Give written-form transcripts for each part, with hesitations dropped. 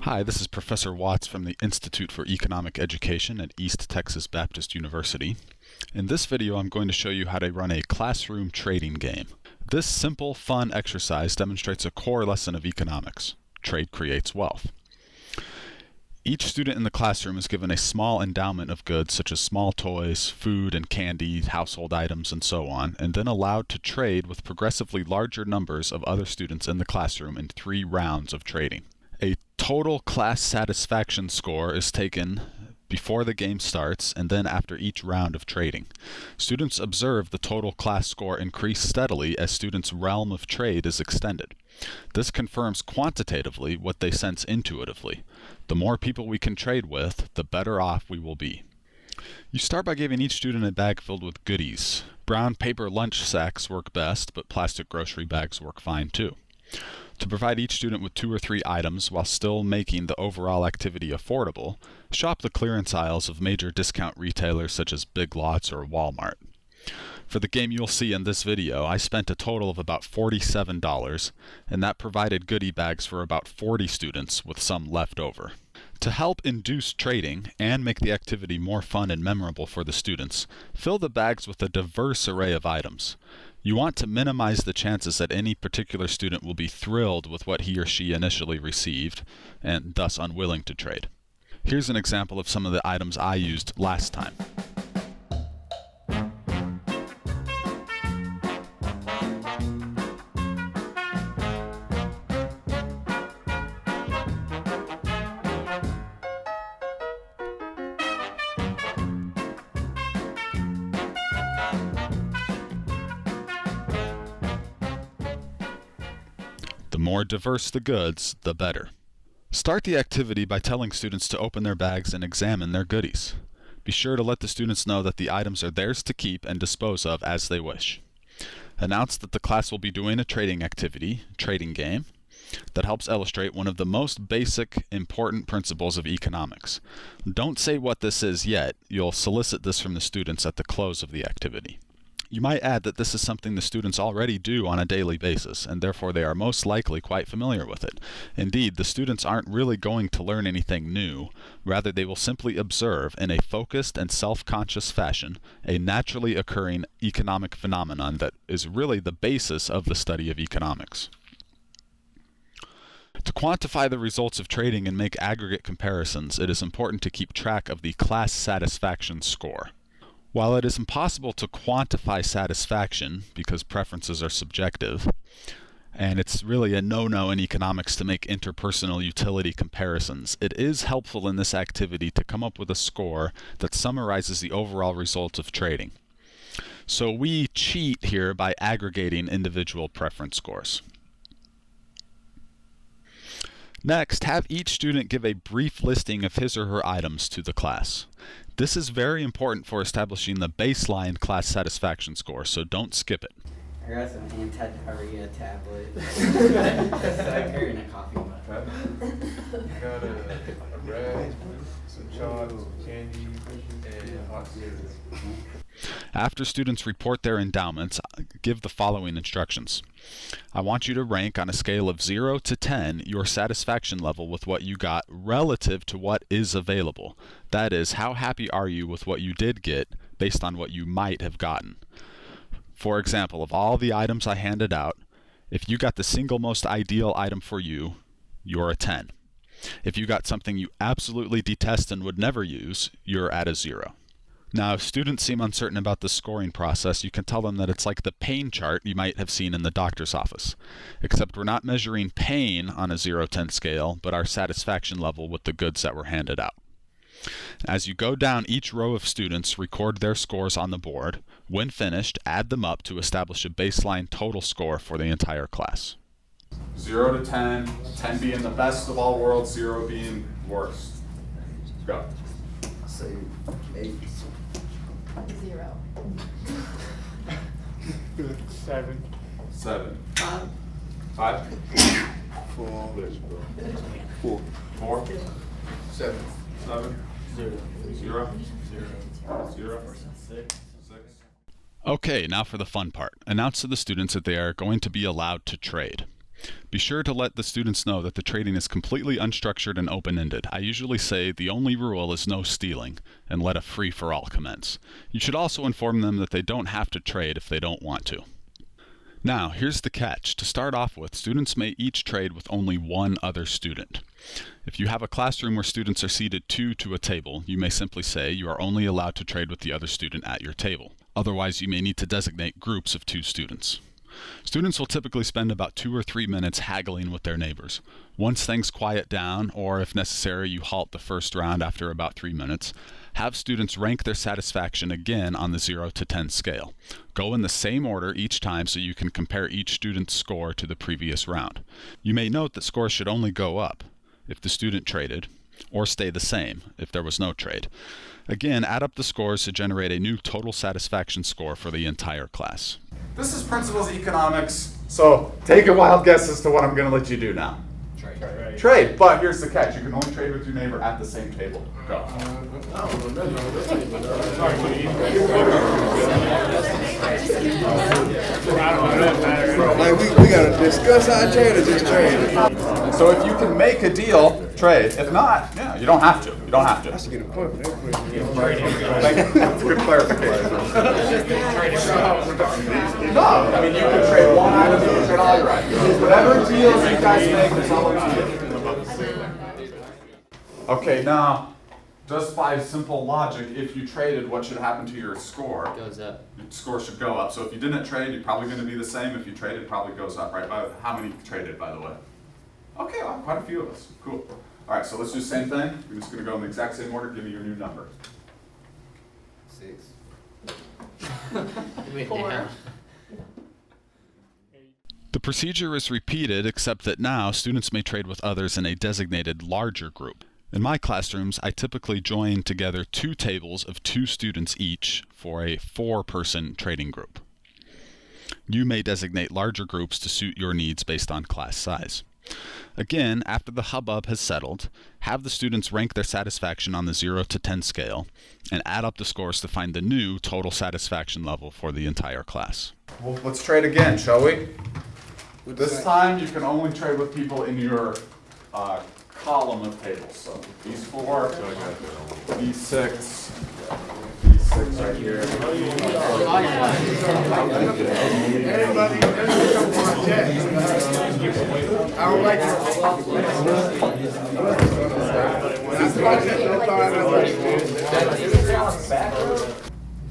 Hi, this is Professor Watts from the Institute for Economic Education at East Texas Baptist University. In this video, I'm going to show you how to run a classroom trading game. This simple, fun exercise demonstrates a core lesson of economics. Trade creates wealth. Each student in the classroom is given a small endowment of goods such as small toys, food and candy, household items, and so on, and then allowed to trade with progressively larger numbers of other students in the classroom in 3 rounds of trading. A total class satisfaction score is taken before the game starts and then after each round of trading. Students observe the total class score increase steadily as students' realm of trade is extended. This confirms quantitatively what they sense intuitively. The more people we can trade with, the better off we will be. You start by giving each student a bag filled with goodies. Brown paper lunch sacks work best, but plastic grocery bags work fine too. To provide each student with 2 or 3 items while still making the overall activity affordable, shop the clearance aisles of major discount retailers such as Big Lots or Walmart. For the game you'll see in this video, I spent a total of about $47, and that provided goodie bags for about 40 students with some left over. To help induce trading and make the activity more fun and memorable for the students, fill the bags with a diverse array of items. You want to minimize the chances that any particular student will be thrilled with what he or she initially received, and thus unwilling to trade. Here's an example of some of the items I used last time. The more diverse the goods, the better. Start the activity by telling students to open their bags and examine their goodies. Be sure to let the students know that the items are theirs to keep and dispose of as they wish. Announce that the class will be doing a trading activity, trading game, that helps illustrate one of the most basic, important principles of economics. Don't say what this is yet. You'll solicit this from the students at the close of the activity. You might add that this is something the students already do on a daily basis, and therefore they are most likely quite familiar with it. Indeed, the students aren't really going to learn anything new. Rather, they will simply observe, in a focused and self-conscious fashion, a naturally occurring economic phenomenon that is really the basis of the study of economics. To quantify the results of trading and make aggregate comparisons, it is important to keep track of the class satisfaction score. While it is impossible to quantify satisfaction because preferences are subjective, and it's really a no-no in economics to make interpersonal utility comparisons, it is helpful in this activity to come up with a score that summarizes the overall results of trading. So we cheat here by aggregating individual preference scores. Next, have each student give a brief listing of his or her items to the class. This is very important for establishing the baseline class satisfaction score, so don't skip it. I got some anti-diarrhea tablet. I'm carrying a coffee mug. Got a rag, some chalk, some candy, and hot cereals. After students report their endowments, give the following instructions. I want you to rank on a scale of 0 to 10 your satisfaction level with what you got relative to what is available. That is, how happy are you with what you did get based on what you might have gotten. For example, of all the items I handed out, if you got the single most ideal item for you, you're a 10. If you got something you absolutely detest and would never use, you're at a 0. Now, if students seem uncertain about the scoring process, you can tell them that it's like the pain chart you might have seen in the doctor's office. Except we're not measuring pain on a 0-10 scale, but our satisfaction level with the goods that were handed out. As you go down each row of students, record their scores on the board. When finished, add them up to establish a baseline total score for the entire class. 0 to 10, 10 being the best of all worlds, 0 being worst. Go. I'll say 8. 0. 7. 7. 5. 5. 4. 4. 4. 7. 7. 0. 0. 0. 6. Okay, now for the fun part. Announce to the students that they are going to be allowed to trade. Be sure to let the students know that the trading is completely unstructured and open-ended. I usually say the only rule is no stealing, and let a free-for-all commence. You should also inform them that they don't have to trade if they don't want to. Now, here's the catch. To start off with, students may each trade with only one other student. If you have a classroom where students are seated 2 to a table, you may simply say you are only allowed to trade with the other student at your table. Otherwise, you may need to designate groups of 2 students. Students will typically spend about 2 or 3 minutes haggling with their neighbors. Once things quiet down, or if necessary you halt the first round after about 3 minutes, have students rank their satisfaction again on the 0 to 10 scale. Go in the same order each time so you can compare each student's score to the previous round. You may note that scores should only go up if the student traded, or stay the same if there was no trade. Again, add up the scores to generate a new total satisfaction score for the entire class. This is Principles Economics, so take a wild guess as to what I'm going to let you do now. Trade, but here's the catch. You can only trade with your neighbor at the same table. Go. Like we gotta discuss our trade or just trade. So if you can make a deal, trade. If not, yeah, you don't have to. You don't have to. I should get a point for that question. Thank you. That's a good clarification. No, I mean you can trade one item, you can trade all your items. Whatever deals you guys make is all up to you. Okay, now, just by simple logic, if you traded, what should happen to your score? Goes up. Your score should go up. So if you didn't trade, you're probably going to be the same. If you traded, probably goes up, right? How many traded, by the way? Okay, well, quite a few of us. Cool. All right, so let's do the same thing. We're just going to go in the exact same order. Give me your new number. 6. 4. The procedure is repeated, except that now students may trade with others in a designated larger group. In my classrooms, I typically join together 2 tables of 2 students each for a 4-person trading group. You may designate larger groups to suit your needs based on class size. Again, after the hubbub has settled, have the students rank their satisfaction on the 0 to 10 scale and add up the scores to find the new total satisfaction level for the entire class. Well, let's trade again, shall we? This time you can only trade with people in your column of tables. So these 4, these 6, these 6 right here. Everybody, I don't like it.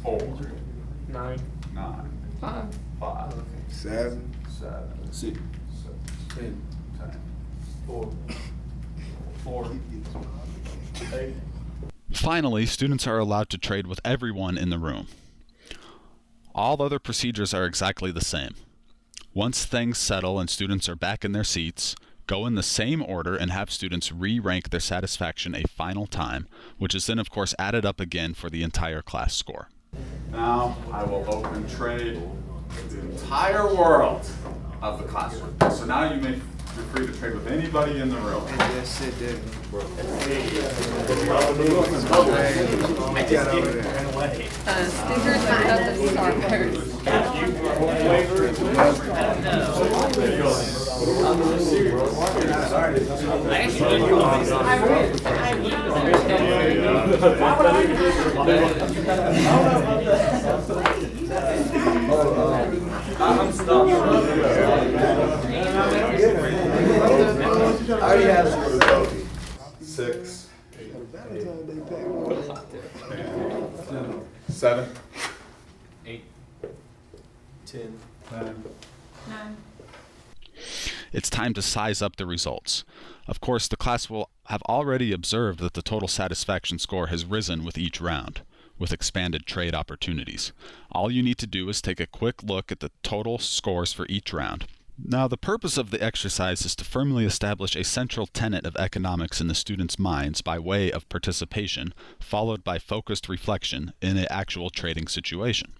4, 9. 9, 5. 5, 7, 7, 6, 10, 4. 4. 8. Finally, students are allowed to trade with everyone in the room. All other procedures are exactly the same. Once things settle and students are back in their seats, go in the same order and have students re-rank their satisfaction a final time, which is then of course added up again for the entire class score. Now I will open trade with the entire world of the classroom. So now you're free to trade with anybody in the room. just sit there. Stickers might have the star first. I'm stuck. I already have 6, 7, 8. 10. 9. 9. It's time to size up the results. Of course, the class will have already observed that the total satisfaction score has risen with each round, with expanded trade opportunities. All you need to do is take a quick look at the total scores for each round. Now, the purpose of the exercise is to firmly establish a central tenet of economics in the students' minds by way of participation, followed by focused reflection in an actual trading situation.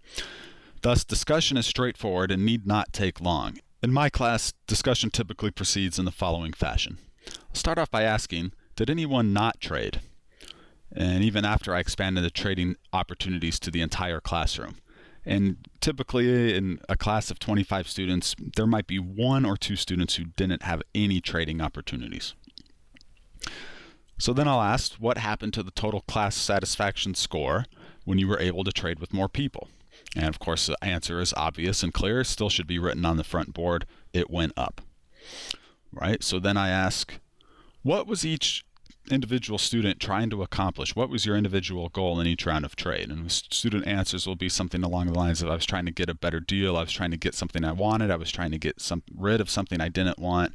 Thus, discussion is straightforward and need not take long. In my class, discussion typically proceeds in the following fashion. I'll start off by asking, did anyone not trade? And even after I expanded the trading opportunities to the entire classroom. And typically in a class of 25 students, there might be 1 or 2 students who didn't have any trading opportunities. So then I'll ask, what happened to the total class satisfaction score when you were able to trade with more people? And of course the answer is obvious and clear, still should be written on the front board. It went up. Right? So then I ask, what was each individual student trying to accomplish? What was your individual goal in each round of trade? And the student answers will be something along the lines of, I was trying to get a better deal, I was trying to get something I wanted, I was trying to get rid of something I didn't want,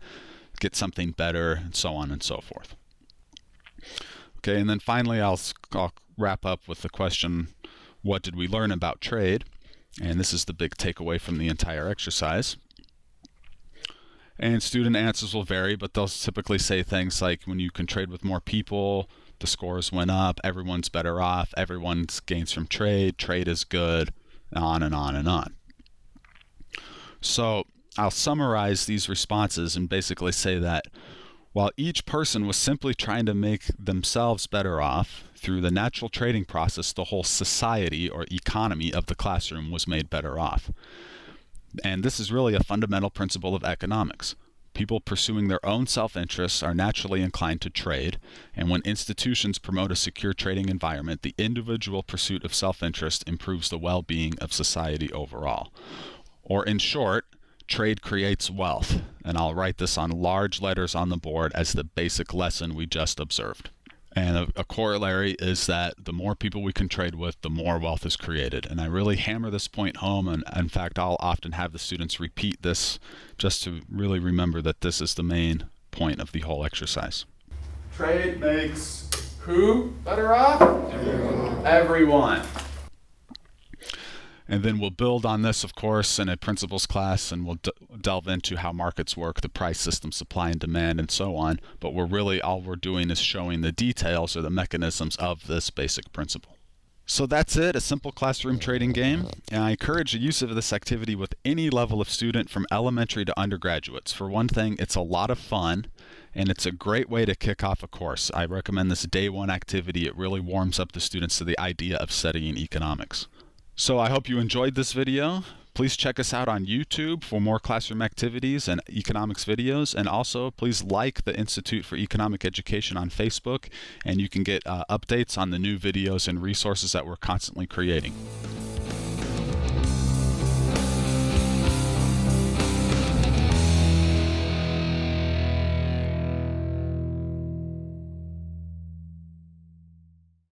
get something better, and so on and so forth. Okay, and then finally I'll wrap up with the question, what did we learn about trade? And this is the big takeaway from the entire exercise. And student answers will vary, but they'll typically say things like, when you can trade with more people, the scores went up, everyone's better off, everyone gains from trade, trade is good, on and on and on. So I'll summarize these responses and basically say that while each person was simply trying to make themselves better off, through the natural trading process, the whole society or economy of the classroom was made better off. And this is really a fundamental principle of economics. People pursuing their own self-interests are naturally inclined to trade, and when institutions promote a secure trading environment, the individual pursuit of self-interest improves the well-being of society overall. Or in short, trade creates wealth, and I'll write this on large letters on the board as the basic lesson we just observed. And a corollary is that the more people we can trade with, the more wealth is created. And I really hammer this point home, and in fact I'll often have the students repeat this just to really remember that this is the main point of the whole exercise. Trade makes who better off? Everyone. And then we'll build on this, of course, in a principles class, and we'll delve into how markets work, the price system, supply and demand, and so on. But all we're doing is showing the details or the mechanisms of this basic principle. So that's it, a simple classroom trading game. And I encourage the use of this activity with any level of student from elementary to undergraduates. For one thing, it's a lot of fun, and it's a great way to kick off a course. I recommend this day 1 activity. It really warms up the students to the idea of studying economics. So I hope you enjoyed this video. Please check us out on YouTube for more classroom activities and economics videos. And also, please like the Institute for Economic Education on Facebook, and you can get updates on the new videos and resources that we're constantly creating.